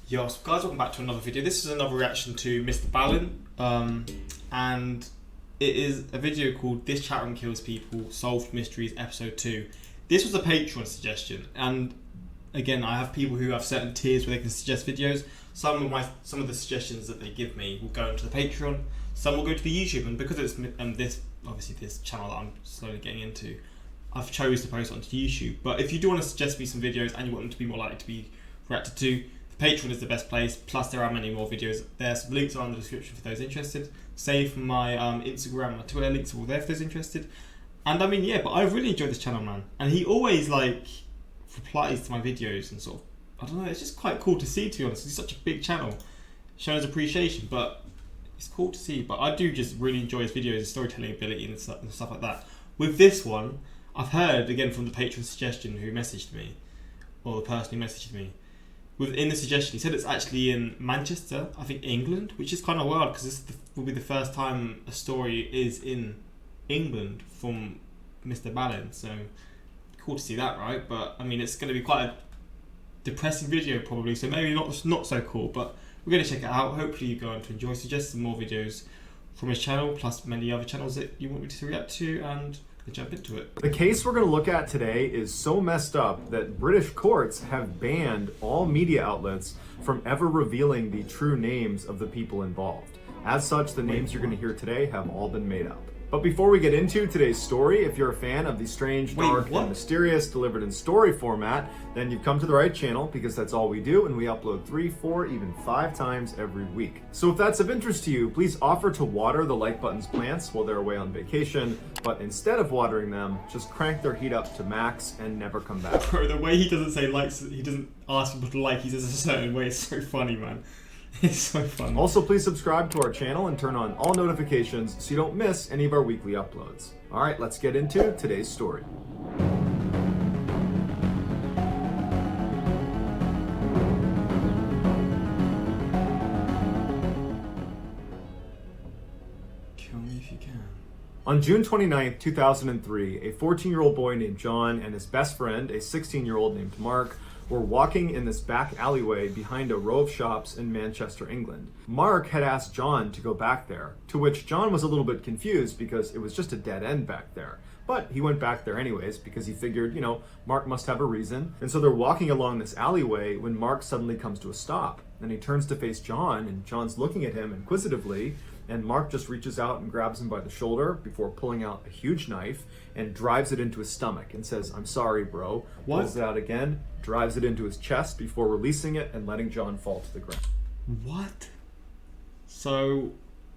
Yo, so guys, welcome back to another video. This is another reaction to Mr. Ballen, and it is a video called "This Chatroom Kills People: Solved Mysteries" Episode 2. This was a Patreon suggestion, and again, I have people who have certain tiers where they can suggest videos. Some of the suggestions that they give me will go into the Patreon. Some will go to the YouTube, and because it's this channel that I'm slowly getting into, I've chosen to post it onto YouTube. But if you do want to suggest me some videos and you want them to be more likely to be reacted to, Patreon is the best place, plus there are many more videos there. Some links are in the description for those interested. Same for my Instagram, my Twitter, links are all there for those interested. And I mean, yeah, but I've really enjoyed this channel, man. And he always replies to my videos and sort of, I don't know, it's just quite cool to see, to be honest. He's such a big channel, showing his appreciation, but it's cool to see. But I do just really enjoy his videos, his storytelling ability and stuff like that. With this one, I've heard, again, from the Patreon suggestion who messaged me, or the person who messaged me, within the suggestion, he said it's actually in Manchester, I think England, which is kind of wild because this will be the first time a story is in England from Mr. Ballen. So cool to see that, right? But I mean, it's going to be quite a depressing video probably, so maybe not so cool. But we're going to check it out. Hopefully you go on to enjoy. Suggest some more videos from his channel, plus many other channels that you want me to react to, and jump into it. The case we're going to look at today is so messed up that British courts have banned all media outlets from ever revealing the true names of the people involved. As such, the names you're going to hear today have all been made up. But before we get into today's story, if you're a fan of the strange, dark, and mysterious delivered in story format, then you've come to the right channel, because that's all we do, and we upload 3, 4, even 5 times every week. So if that's of interest to you, please offer to water the like button's plants while they're away on vacation, but instead of watering them, just crank their heat up to max and never come back. Bro, the way he doesn't say likes, he doesn't ask people to like, he says a certain way, it's so funny, man. It's so fun. Also, please subscribe to our channel and turn on all notifications so you don't miss any of our weekly uploads. All right, let's get into today's story. Kill me if you can. On June 29th, 2003, a 14-year-old boy named John and his best friend, a 16-year-old named Mark, were walking in this back alleyway behind a row of shops in Manchester, England. Mark had asked John to go back there, to which John was a little bit confused because it was just a dead end back there. But he went back there anyways because he figured, Mark must have a reason. And so they're walking along this alleyway when Mark suddenly comes to a stop. And he turns to face John, and John's looking at him inquisitively, and Mark just reaches out and grabs him by the shoulder before pulling out a huge knife and drives it into his stomach and says, "I'm sorry, bro." What? Pulls it out again, drives it into his chest before releasing it and letting John fall to the ground. What? So,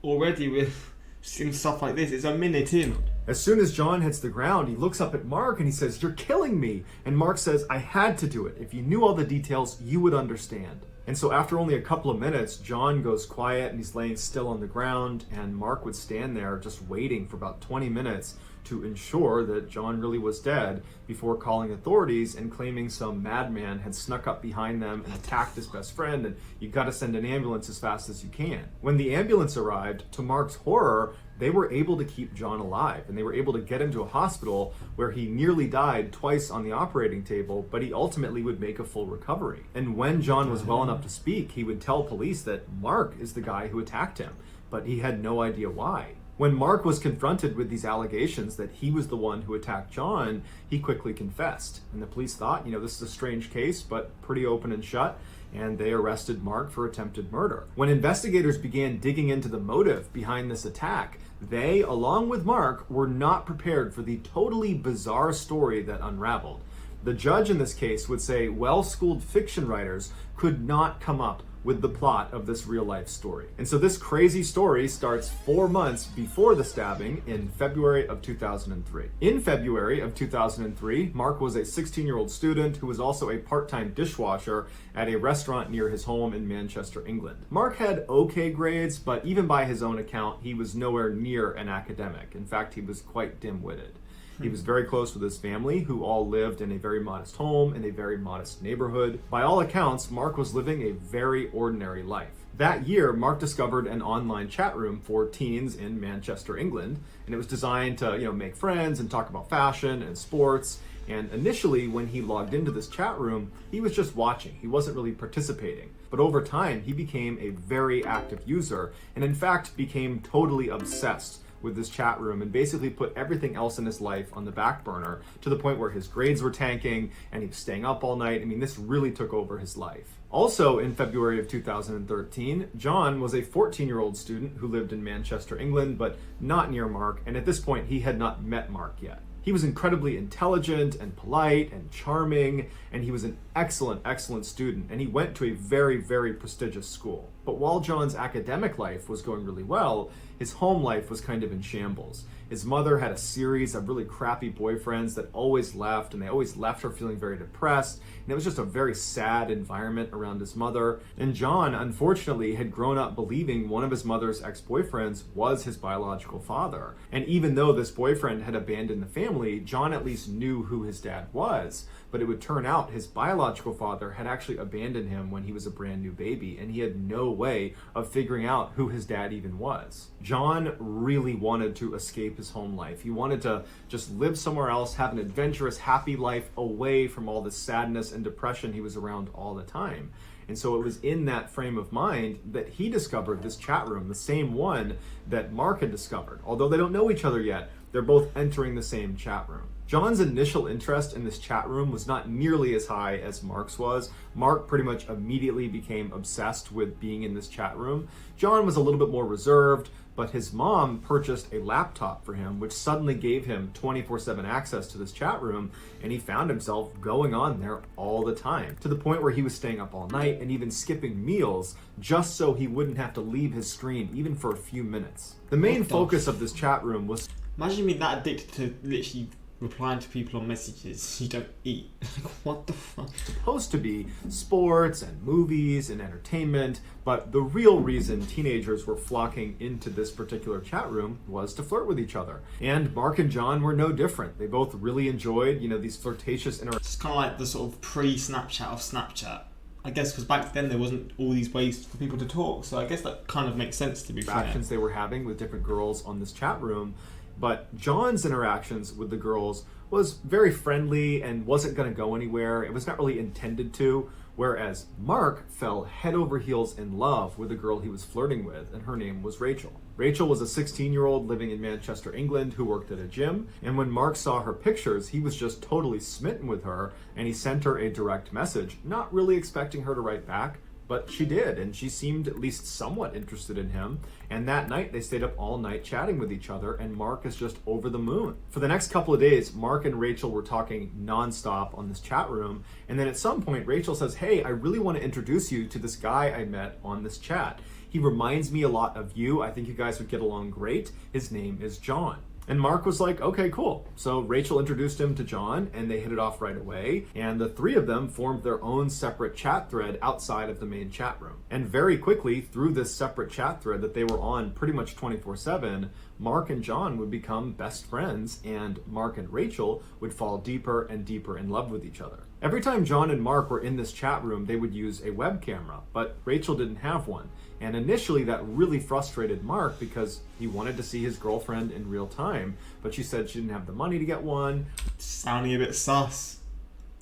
already with seeing stuff like this, it's a minute in. As soon as John hits the ground, he looks up at Mark and he says, "You're killing me." And Mark says, "I had to do it. If you knew all the details, you would understand." And so after only a couple of minutes, John goes quiet and he's laying still on the ground, and Mark would stand there just waiting for about 20 minutes to ensure that John really was dead before calling authorities and claiming some madman had snuck up behind them and attacked his best friend, and you gotta send an ambulance as fast as you can. When the ambulance arrived, to Mark's horror, they were able to keep John alive, and they were able to get him to a hospital where he nearly died twice on the operating table, but he ultimately would make a full recovery. And when John was well enough to speak, he would tell police that Mark is the guy who attacked him, but he had no idea why. When Mark was confronted with these allegations that he was the one who attacked John, he quickly confessed. And the police thought, this is a strange case, but pretty open and shut, and they arrested Mark for attempted murder. When investigators began digging into the motive behind this attack, they, along with Mark, were not prepared for the totally bizarre story that unraveled. The judge in this case would say well-schooled fiction writers could not come up with the plot of this real-life story. And so this crazy story starts 4 months before the stabbing in February of 2003. In February of 2003, Mark was a 16-year-old student who was also a part-time dishwasher at a restaurant near his home in Manchester, England. Mark had okay grades, but even by his own account, he was nowhere near an academic. In fact, he was quite dim-witted. He was very close with his family, who all lived in a very modest home in a very modest neighborhood. By all accounts, Mark was living a very ordinary life. That year, Mark discovered an online chat room for teens in Manchester, England, and it was designed to, make friends and talk about fashion and sports. And initially, when he logged into this chat room, he was just watching. He wasn't really participating. But over time, he became a very active user, and in fact became totally obsessed with this chat room and basically put everything else in his life on the back burner, to the point where his grades were tanking and he was staying up all night. I mean, this really took over his life. Also in February of 2013, John was a 14-year-old student who lived in Manchester, England, but not near Mark, and at this point he had not met Mark yet. He was incredibly intelligent and polite and charming, and he was an excellent student, and he went to a very prestigious school. But while John's academic life was going really well, his home life was kind of in shambles. His mother had a series of really crappy boyfriends that always left, and they always left her feeling very depressed, and it was just a very sad environment around his mother. And John, unfortunately, had grown up believing one of his mother's ex-boyfriends was his biological father. And even though this boyfriend had abandoned the family, John at least knew who his dad was. But it would turn out his biological father had actually abandoned him when he was a brand new baby, and he had no way of figuring out who his dad even was. John really wanted to escape his home life. He wanted to just live somewhere else, have an adventurous, happy life away from all the sadness and depression he was around all the time. And so it was in that frame of mind that he discovered this chat room, the same one that Mark had discovered. Although they don't know each other yet, they're both entering the same chat room. John's initial interest in this chat room was not nearly as high as Mark's was. Mark pretty much immediately became obsessed with being in this chat room. John was a little bit more reserved, but his mom purchased a laptop for him, which suddenly gave him 24/7 access to this chat room, and he found himself going on there all the time, to the point where he was staying up all night and even skipping meals just so he wouldn't have to leave his screen even for a few minutes. The main focus of this chat room was... Imagine being that addicted to literally replying to people on messages you don't eat. Like, what the fuck? Supposed to be sports and movies and entertainment, but the real reason teenagers were flocking into this particular chat room was to flirt with each other. And Mark and John were no different. They both really enjoyed, these flirtatious interactions. It's kind of like the sort of pre-Snapchat of Snapchat. I guess because back then there wasn't all these ways for people to talk, so I guess that kind of makes sense, to be fair. Interactions they were having with different girls on this chat room. But John's interactions with the girls was very friendly and wasn't going to go anywhere. It was not really intended to. Whereas Mark fell head over heels in love with the girl he was flirting with, and her name was Rachel. Rachel was a 16-year-old living in Manchester, England, who worked at a gym. And when Mark saw her pictures, he was just totally smitten with her, and he sent her a direct message, not really expecting her to write back. But she did, and she seemed at least somewhat interested in him. And that night, they stayed up all night chatting with each other, and Mark is just over the moon. For the next couple of days, Mark and Rachel were talking nonstop on this chat room. And then at some point, Rachel says, "Hey, I really want to introduce you to this guy I met on this chat. He reminds me a lot of you. I think you guys would get along great. His name is John." And Mark was like, okay, cool. So Rachel introduced him to John, and they hit it off right away. And the three of them formed their own separate chat thread outside of the main chat room. And very quickly, through this separate chat thread that they were on pretty much 24/7, Mark and John would become best friends, and Mark and Rachel would fall deeper and deeper in love with each other. Every time John and Mark were in this chat room, they would use a web camera, but Rachel didn't have one. And initially that really frustrated Mark because he wanted to see his girlfriend in real time, but she said she didn't have the money to get one. Sounding a bit sus.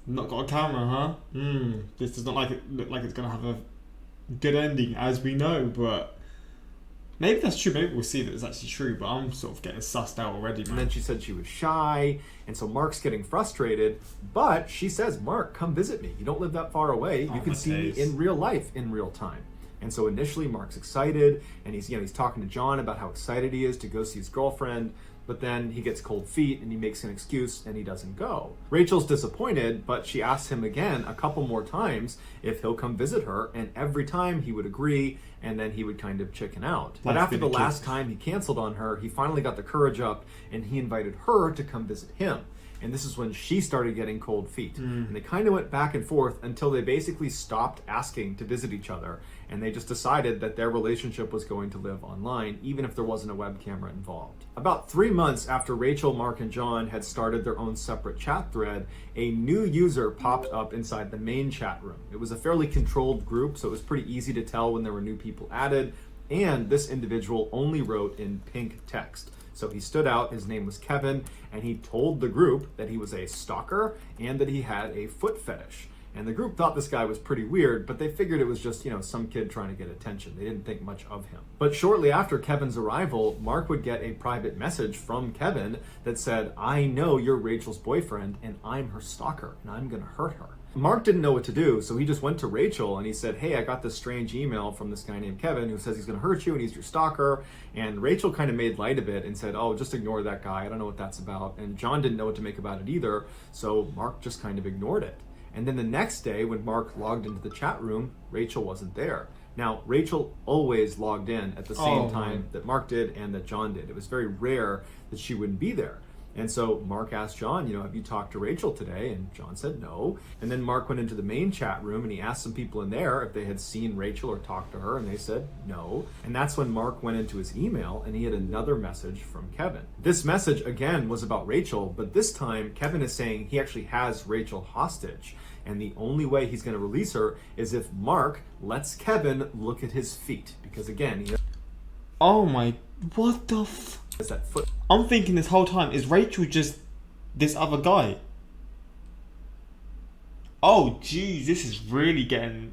Not got a camera, huh? This does not look like it's going to have a good ending, as we know, but maybe that's true. Maybe we'll see that it's actually true, but I'm sort of getting sussed out already, man. And then she said she was shy, and so Mark's getting frustrated, but she says, "Mark, come visit me. You don't live that far away. You can see me in real life, in real time." And so initially Mark's excited, and he's talking to John about how excited he is to go see his girlfriend, but then he gets cold feet and he makes an excuse and he doesn't go. Rachel's disappointed, but she asks him again a couple more times if he'll come visit her, and every time he would agree, and then he would kind of chicken out. But after the last time he canceled on her, he finally got the courage up and he invited her to come visit him. And this is when she started getting cold feet. And they kind of went back and forth until they basically stopped asking to visit each other. And they just decided that their relationship was going to live online, even if there wasn't a web camera involved. About 3 months after Rachel, Mark, and John had started their own separate chat thread, a new user popped up inside the main chat room. It was a fairly controlled group, so it was pretty easy to tell when there were new people added. And this individual only wrote in pink text. So he stood out, his name was Kevin, and he told the group that he was a stalker and that he had a foot fetish. And the group thought this guy was pretty weird, but they figured it was just, some kid trying to get attention. They didn't think much of him. But shortly after Kevin's arrival, Mark would get a private message from Kevin that said, "I know you're Rachel's boyfriend, and I'm her stalker, and I'm gonna hurt her." Mark didn't know what to do, so he just went to Rachel and he said, "Hey, I got this strange email from this guy named Kevin who says he's gonna hurt you and he's your stalker." And Rachel kind of made light of it and said, "Oh, just ignore that guy. I don't know what that's about." And John didn't know what to make about it either, so Mark just kind of ignored it. And then the next day, when Mark logged into the chat room, Rachel wasn't there. Now, Rachel always logged in at the same time that Mark did and that John did. It was very rare that she wouldn't be there. And so Mark asked John, "Have you talked to Rachel today?" And John said no. And then Mark went into the main chat room and he asked some people in there if they had seen Rachel or talked to her, and they said no. And that's when Mark went into his email and he had another message from Kevin. This message, again, was about Rachel, but this time Kevin is saying he actually has Rachel hostage. And the only way he's going to release her is if Mark lets Kevin look at his feet. Because again, he what the has that foot. I'm thinking this whole time, is Rachel just this other guy? Oh, geez, this is really getting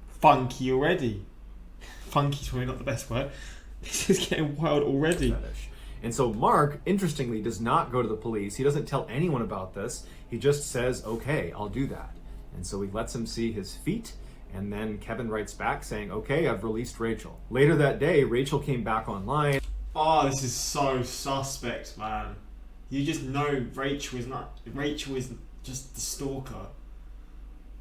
funky already. Funky's probably not the best word. This is getting wild already. And so Mark, interestingly, does not go to the police. He doesn't tell anyone about this. He just says, "Okay, I'll do that." And so he lets him see his feet. And then Kevin writes back saying, "Okay, I've released Rachel." Later that day, Rachel came back online. Oh, this is so suspect, man. You just know Rachel is just the stalker.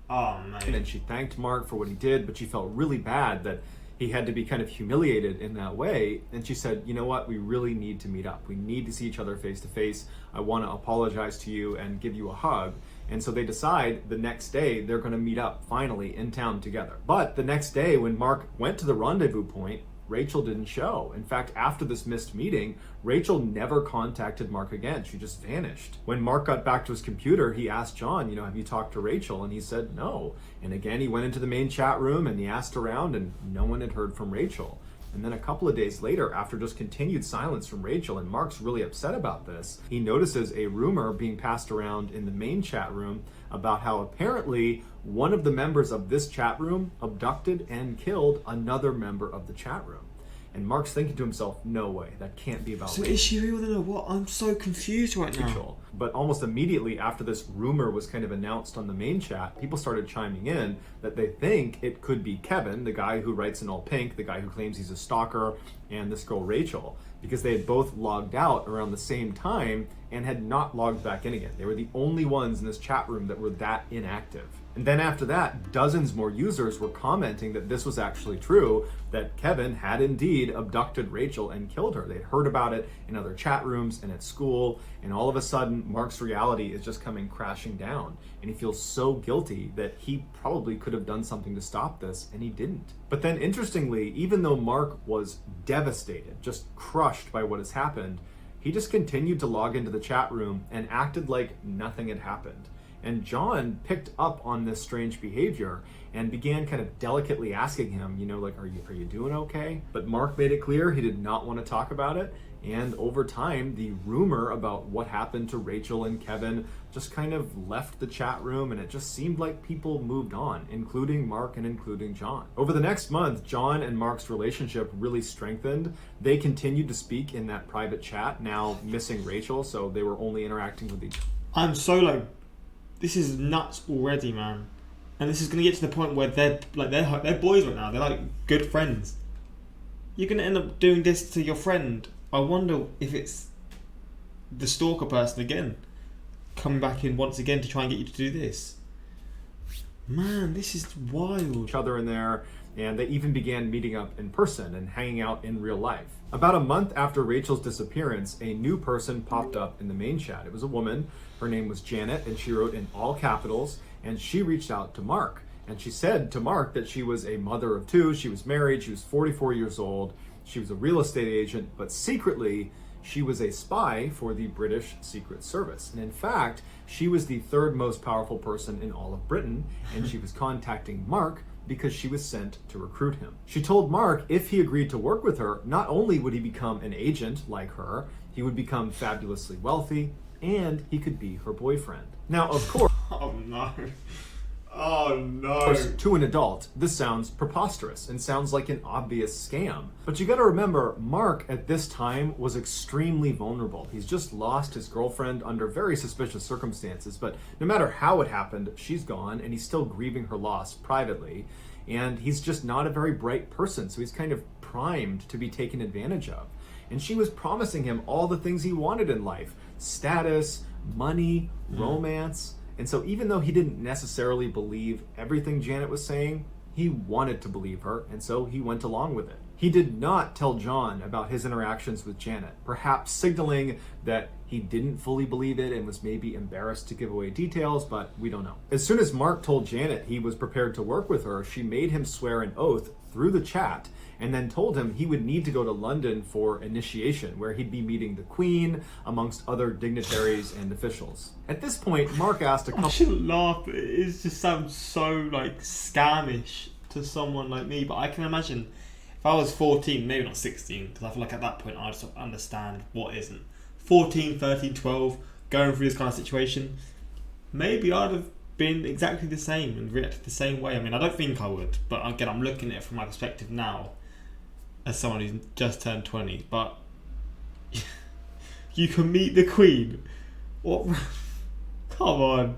Oh, man. And she thanked Mark for what he did, but she felt really bad that he had to be kind of humiliated in that way. And she said, "You know what? We really need to meet up. We need to see each other face to face. I want to apologize to you and give you a hug." And so they decide the next day they're going to meet up finally in town together. But the next day when Mark went to the rendezvous point, Rachel didn't show. In fact, after this missed meeting, Rachel never contacted Mark again. She just vanished. When Mark got back to his computer, he asked John, "Have you talked to Rachel?" And he said no. And again, he went into the main chat room and he asked around and no one had heard from Rachel. And then a couple of days later, after just continued silence from Rachel, and Mark's really upset about this, he notices a rumor being passed around in the main chat room about how apparently one of the members of this chat room abducted and killed another member of the chat room. And Mark's thinking to himself, no way, that can't be about So Rachel. is she real then or what? I'm so confused right now. But almost immediately after this rumor was kind of announced on the main chat, people started chiming in that they think it could be Kevin, the guy who writes in all pink, the guy who claims he's a stalker, and this girl Rachel, because they had both logged out around the same time and had not logged back in again. They were the only ones in this chat room that were that inactive. And then after that, dozens more users were commenting that this was actually true, that Kevin had indeed abducted Rachel and killed her. They'd heard about it in other chat rooms and at school, and all of a sudden, Mark's reality is just coming crashing down. And he feels so guilty that he probably could have done something to stop this, and he didn't. But then interestingly, even though Mark was devastated, just crushed by what has happened, he just continued to log into the chat room and acted like nothing had happened. And John picked up on this strange behavior and began kind of delicately asking him, are you doing okay? But Mark made it clear he did not want to talk about it. And over time, the rumor about what happened to Rachel and Kevin just kind of left the chat room, and it just seemed like people moved on, including Mark and including John. Over the next month, John and Mark's relationship really strengthened. They continued to speak in that private chat, now missing Rachel, so they were only interacting with each other. I'm so this is nuts already, man. And this is going to get to the point where they're boys right now. They're like good friends. You're going to end up doing this to your friend. I wonder if it's the stalker person again, coming back in once again to try and get you to do this. Man, this is wild. Each other in there, and they even began meeting up in person and hanging out in real life. About a month after Rachel's disappearance, a new person popped up in the main chat. It was a woman. Her name was Janet, and she wrote in all capitals, and she reached out to Mark. And she said to Mark that she was a mother of two, she was married, she was 44 years old, she was a real estate agent, but secretly, she was a spy for the British Secret Service. And in fact, she was the third most powerful person in all of Britain, and she was contacting Mark, because she was sent to recruit him. She told Mark if he agreed to work with her, not only would he become an agent like her, he would become fabulously wealthy, and he could be her boyfriend. Now, of course, Oh no. Oh no. to an adult, this sounds preposterous and sounds like an obvious scam. But you gotta remember, Mark at this time was extremely vulnerable. He's just lost his girlfriend under very suspicious circumstances, but no matter how it happened, she's gone and he's still grieving her loss privately. And he's just not a very bright person, so he's kind of primed to be taken advantage of. And she was promising him all the things he wanted in life: status, money, romance. And so even though he didn't necessarily believe everything Janet was saying, he wanted to believe her, and so he went along with it. He did not tell John about his interactions with Janet, perhaps signaling that he didn't fully believe it and was maybe embarrassed to give away details, but we don't know. As soon as Mark told Janet he was prepared to work with her, she made him swear an oath through the chat and then told him he would need to go to London for initiation, where he'd be meeting the Queen, amongst other dignitaries and officials. At this point, Mark asked a couple... I shouldn't laugh, but it just sounds so like scamish to someone like me, but I can imagine if I was 14, maybe not 16, because I feel like at that point I'd sort of understand what isn't. 14, 13, 12, going through this kind of situation, maybe I'd have been exactly the same and reacted the same way. I mean, I don't think I would, but again, I'm looking at it from my perspective now as someone who's just turned 20, but you can meet the Queen. What? Come on.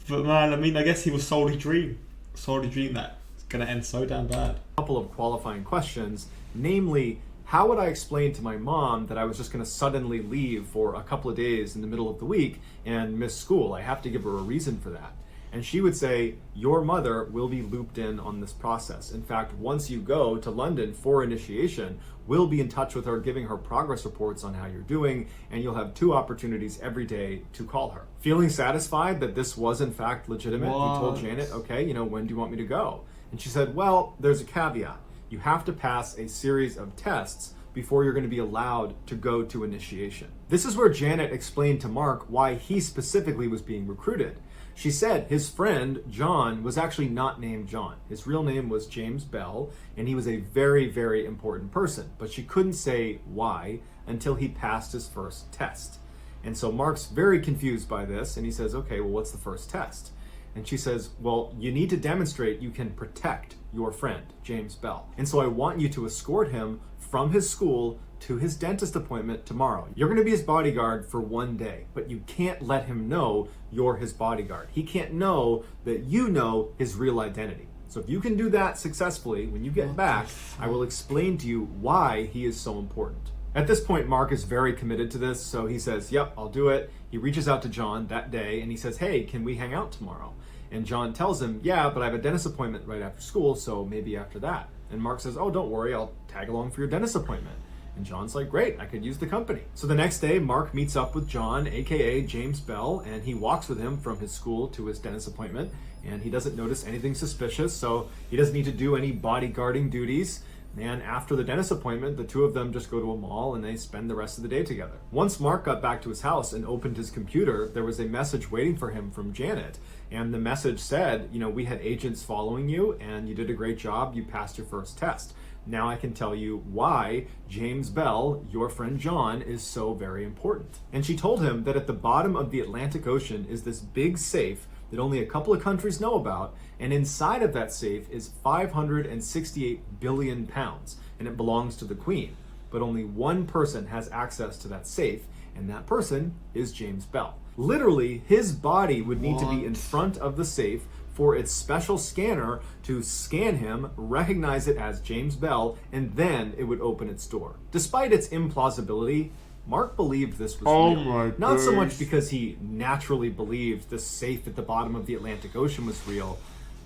But man, I mean, I guess he was sold a dream that it's going to end so damn bad. Couple of qualifying questions, namely, how would I explain to my mom that I was just going to suddenly leave for a couple of days in the middle of the week and miss school? I have to give her a reason for that. And she would say, your mother will be looped in on this process. In fact, once you go to London for initiation, we'll be in touch with her, giving her progress reports on how you're doing, and you'll have 2 opportunities every day to call her. Feeling satisfied that this was in fact legitimate, What? he told Janet, okay, when do you want me to go? And she said, well, there's a caveat. You have to pass a series of tests before you're going to be allowed to go to initiation. This is where Janet explained to Mark why he specifically was being recruited. She said his friend, John, was actually not named John. His real name was James Bell, and he was a very, very important person. But she couldn't say why until he passed his first test. And so Mark's very confused by this, and he says, okay, well, what's the first test? And she says, well, you need to demonstrate you can protect your friend, James Bell. And so I want you to escort him from his school to his dentist appointment tomorrow. You're going to be his bodyguard for 1 day, but you can't let him know you're his bodyguard. He can't know that you know his real identity. So if you can do that successfully, when you get back, I will explain to you why he is so important. At this point, Mark is very committed to this, so he says, yep, I'll do it. He reaches out to John that day and he says, hey, can we hang out tomorrow? And John tells him, yeah, but I have a dentist appointment right after school, so maybe after that. And Mark says, oh, don't worry, I'll tag along for your dentist appointment. And John's like, great, I could use the company. So the next day, Mark meets up with John, aka James Bell, and he walks with him from his school to his dentist appointment, and he doesn't notice anything suspicious, so he doesn't need to do any bodyguarding duties. And after the dentist appointment, the 2 of them just go to a mall and they spend the rest of the day together. Once Mark got back to his house and opened his computer, there was a message waiting for him from Janet. And the message said, we had agents following you and you did a great job. You passed your first test. Now I can tell you why James Bell, your friend John, is so very important. And she told him that at the bottom of the Atlantic Ocean is this big safe that only a couple of countries know about, and inside of that safe is 568 billion pounds, and it belongs to the Queen. But only one person has access to that safe, and that person is James Bell. Literally, his body would need to be in front of the safe for its special scanner to scan him, recognize it as James Bell, and then it would open its door. Despite its implausibility, Mark believed this was real. Not so much because he naturally believed the safe at the bottom of the Atlantic Ocean was real,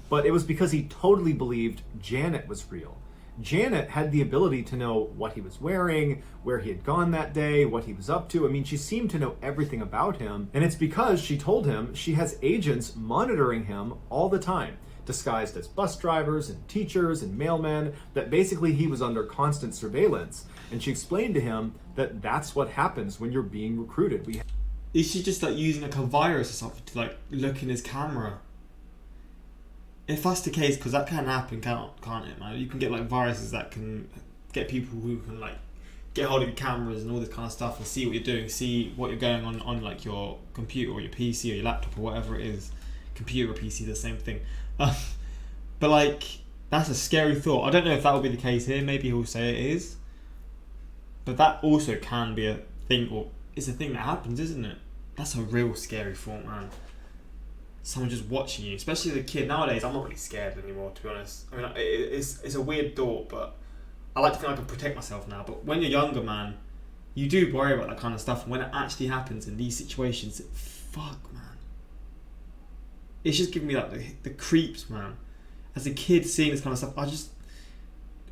but it was because he totally believed Janet was real. Janet had the ability to know what he was wearing, where he had gone that day, what he was up to. I mean, she seemed to know everything about him, and it's because she told him she has agents monitoring him all the time, disguised as bus drivers and teachers and mailmen, that basically he was under constant surveillance. And she explained to him that that's what happens when you're being recruited. Is she just like using like a virus or something to like look in his camera? if that's the case, because that can happen, can't it, man? You can get like viruses that can get people who can like get hold of your cameras and all this kind of stuff and see what you're doing, see what you're going on like your computer or your PC or your laptop or whatever it is. Computer or PC, the same thing. But like, that's a scary thought. I don't know if that will be the case here. Maybe he'll say it is. But that also can be a thing, or it's a thing that happens, isn't it? That's a real scary thought, man. Someone just watching you, especially as a kid. Nowadays, I'm not really scared anymore, to be honest. I mean, it's a weird thought, but I like to think I can protect myself now. But when you're younger, man, you do worry about that kind of stuff. And when it actually happens in these situations, fuck, man. It's just giving me like the creeps, man. As a kid, seeing this kind of stuff,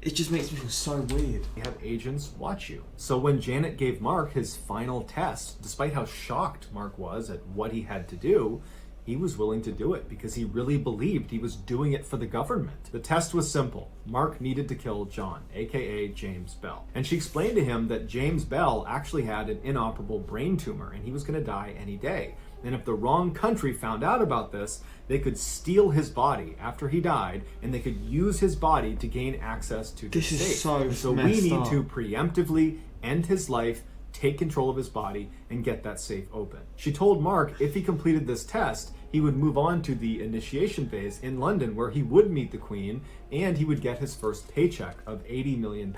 it just makes me feel so weird. You have agents watch you. So when Janet gave Mark his final test, despite how shocked Mark was at what he had to do, he was willing to do it because he really believed he was doing it for the government. The test was simple. Mark needed to kill John, aka James Bell. And she explained to him that James Bell actually had an inoperable brain tumor and he was going to die any day. And if the wrong country found out about this, they could steal his body after he died, and they could use his body to gain access to the safe. So we need to preemptively end his life, take control of his body, and get that safe open. She told Mark if he completed this test, he would move on to the initiation phase in London, where he would meet the Queen, and he would get his first paycheck of £80 million,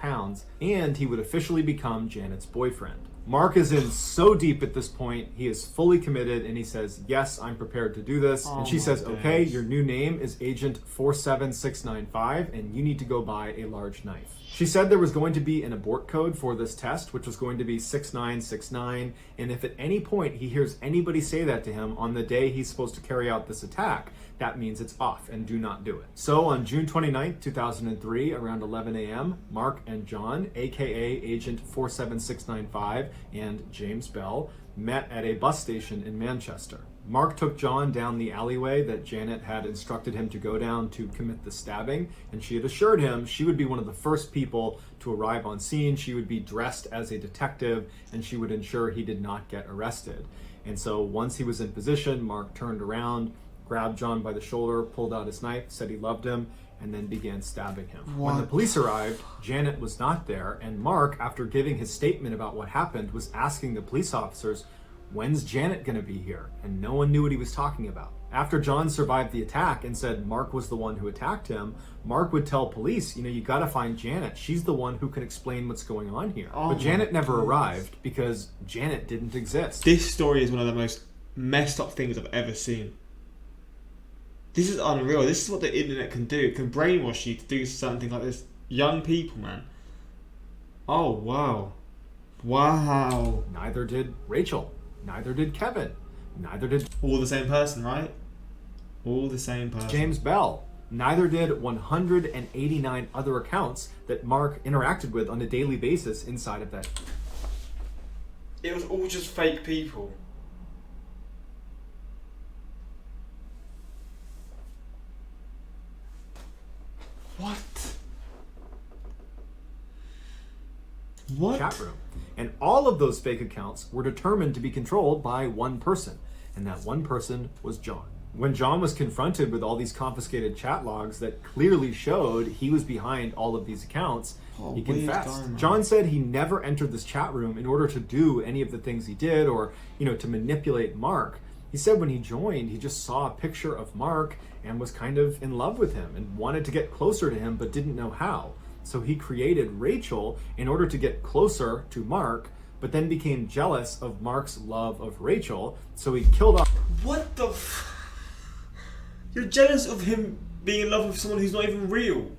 and he would officially become Janet's boyfriend. Mark is in so deep at this point, he is fully committed, and he says, yes, I'm prepared to do this. And she says, okay, your new name is Agent 47695, and you need to go buy a large knife. She said there was going to be an abort code for this test, which was going to be 6969, and if at any point he hears anybody say that to him on the day he's supposed to carry out this attack, that means it's off and do not do it. So on June 29th, 2003, around 11 a.m., Mark and John, aka Agent 47695 and James Bell, met at a bus station in Manchester. Mark took John down the alleyway that Janet had instructed him to go down to commit the stabbing, and she had assured him she would be one of the first people to arrive on scene. She would be dressed as a detective, and she would ensure he did not get arrested. And so once he was in position, Mark turned around, grabbed John by the shoulder, pulled out his knife, said he loved him, and then began stabbing him. When the police arrived, Janet was not there, and Mark, after giving his statement about what happened, was asking the police officers, when's Janet gonna be here? And no one knew what he was talking about. After John survived the attack and said Mark was the one who attacked him, Mark would tell police, you gotta find Janet. She's the one who can explain what's going on here. But Janet never arrived because Janet didn't exist. This story is one of the most messed up things I've ever seen. This is unreal. This is what the internet can do. It can brainwash you to do something like this. Young people, man. Oh, wow. Wow. Neither did Rachel. Neither did Kevin. Neither did... All the same person, right? All the same person. James Bell. Neither did 189 other accounts that Mark interacted with on a daily basis inside of that. It was all just fake people. What? Chatroom. And all of those fake accounts were determined to be controlled by one person, and that one person was John. When John was confronted with all these confiscated chat logs that clearly showed he was behind all of these accounts, he confessed. John said he never entered this chat room in order to do any of the things he did or, to manipulate Mark. He said when he joined, he just saw a picture of Mark and was kind of in love with him and wanted to get closer to him but didn't know how. So he created Rachel in order to get closer to Mark, but then became jealous of Mark's love of Rachel, so he killed off... What the You're jealous of him being in love with someone who's not even real?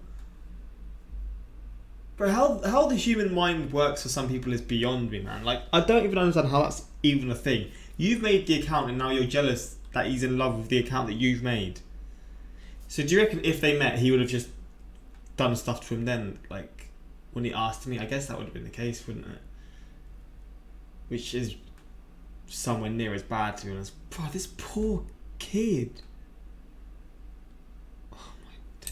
Bro, how the human mind works for some people is beyond me, man. Like, I don't even understand how that's even a thing. You've made the account and now you're jealous that he's in love with the account that you've made. So do you reckon if they met, he would have just done stuff to him then? Like, when he asked me, I guess that would have been the case, wouldn't it? Which is somewhere near as bad, to be honest. Bro, this poor kid. Oh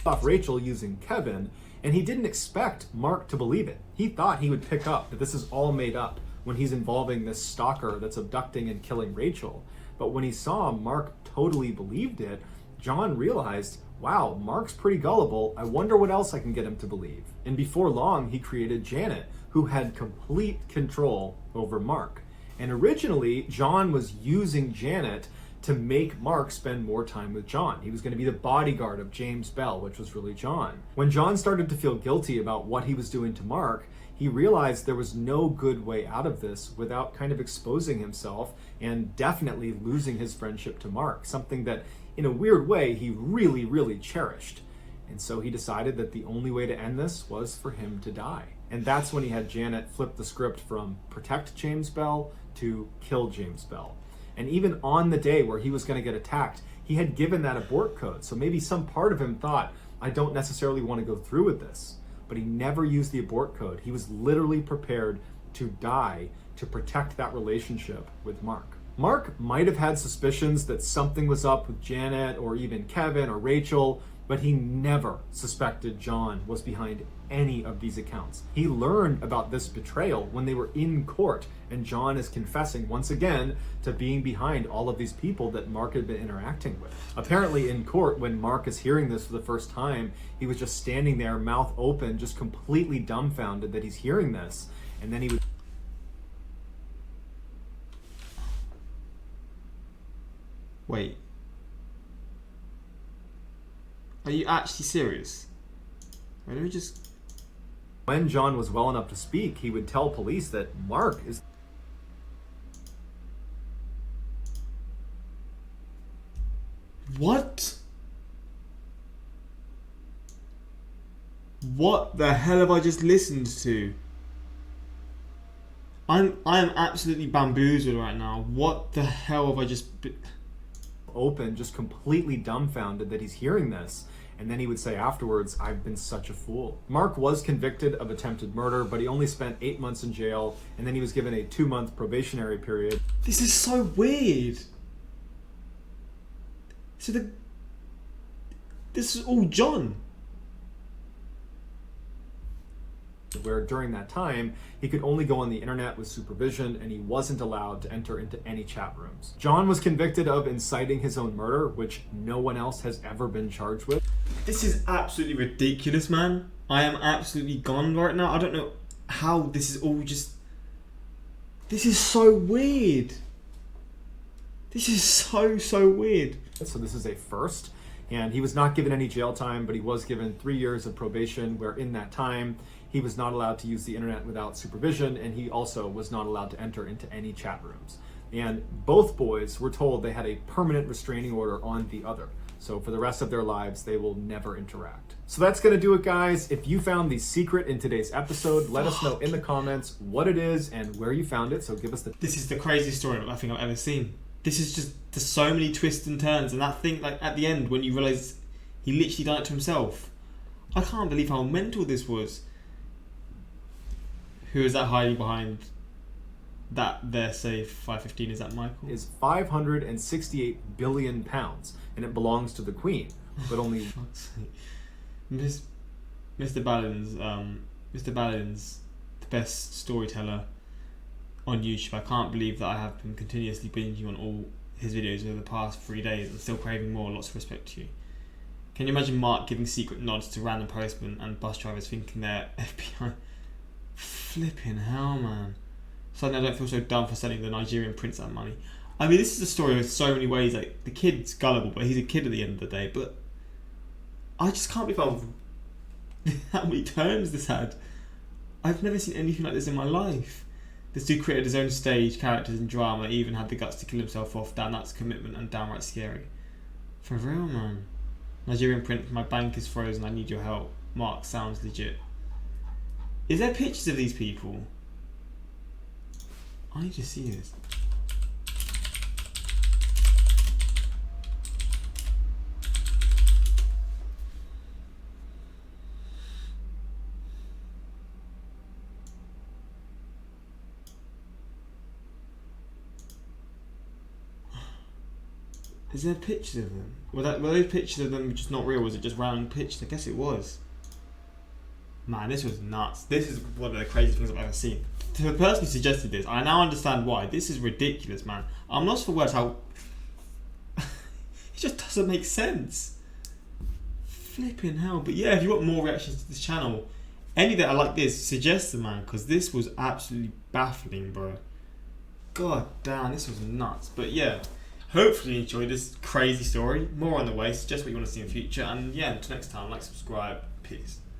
my off Rachel using Kevin, and he didn't expect Mark to believe it. He thought he would pick up that this is all made up when he's involving this stalker that's abducting and killing Rachel. But when he saw Mark totally believed it, John realized, wow, Mark's pretty gullible. I wonder what else I can get him to believe. And before long, he created Janet, who had complete control over Mark. And originally, John was using Janet to make Mark spend more time with John. He was going to be the bodyguard of James Bell, which was really John. When John started to feel guilty about what he was doing to Mark, he realized there was no good way out of this without kind of exposing himself and definitely losing his friendship to Mark, something that in a weird way he really, really cherished. And so he decided that the only way to end this was for him to die. And that's when he had Janet flip the script from protect James Bell to kill James Bell. And even on the day where he was going to get attacked, he had given that abort code. So maybe some part of him thought, I don't necessarily want to go through with this. But he never used the abort code. He was literally prepared to die to protect that relationship with Mark. Mark might have had suspicions that something was up with Janet or even Kevin or Rachel, but he never suspected John was behind any of these accounts. He learned about this betrayal when they were in court, and John is confessing once again to being behind all of these people that Mark had been interacting with. Apparently in court, when Mark is hearing this for the first time, he was just standing there, mouth open, just completely dumbfounded that he's hearing this, and then he would... Wait. Are you actually serious? Wait, let me just... When John was well enough to speak, he would tell police that Mark is... What? What the hell have I just listened to? I am absolutely bamboozled right now. What the hell have I just... open, just completely dumbfounded that he's hearing this. And then he would say afterwards, I've been such a fool. Mark was convicted of attempted murder, but he only spent 8 months in jail, and then he was given a 2-month probationary period. This is so weird. So this is all John. Where during that time, he could only go on the internet with supervision and he wasn't allowed to enter into any chat rooms. John was convicted of inciting his own murder, which no one else has ever been charged with. This is absolutely ridiculous, man. I am absolutely gone right now. I don't know how this is all just... This is so weird. This is so weird. So this is a first. And he was not given any jail time, but he was given 3 years of probation, where in that time, he was not allowed to use the internet without supervision, and he also was not allowed to enter into any chat rooms. And both boys were told they had a permanent restraining order on the other. So for the rest of their lives, they will never interact. So that's going to do it, guys. If you found the secret in today's episode, let us know in the comments what it is and where you found it. So give us the... This is the craziest story I think I've ever seen. This is just, there's so many twists and turns, and that thing, like at the end when you realise he literally done it to himself. I can't believe how mental this was. Who is that hiding behind that there, say, 515? Is that Michael? Is 568 billion pounds, and it belongs to the Queen, but only... Mr. Ballen's the best storyteller on YouTube. I can't believe that I have been continuously binging on all his videos over the past 3 days and still craving more. Lots of respect to you. Can you imagine Mark giving secret nods to random postmen and bus drivers thinking they're FBI? Flipping hell, man. Suddenly I don't feel so dumb for sending the Nigerian prince that money. I mean, this is a story with so many ways. Like, the kid's gullible, but he's a kid at the end of the day. But I just can't believe how many turns this had. I've never seen anything like this in my life. This dude created his own stage, characters and drama, even had the guts to kill himself off. Damn, that's commitment and downright scary. For real, man. Nigerian prince, my bank is frozen, I need your help. Mark, sounds legit. Is there pictures of these people? I need to see this. Is there pictures of them? Were those pictures of them just not real? Was it just random pictures? I guess it was. Man, this was nuts. This is one of the craziest things I've ever seen. To the person who suggested this, I now understand why. This is ridiculous, man. I'm lost for words how... just doesn't make sense. Flipping hell. But yeah, if you want more reactions to this channel, any that are like this, suggest them, man, because this was absolutely baffling, bro. God damn, this was nuts. But yeah, hopefully you enjoyed this crazy story. More on the way. Suggest what you want to see in the future. And yeah, until next time, like, subscribe. Peace.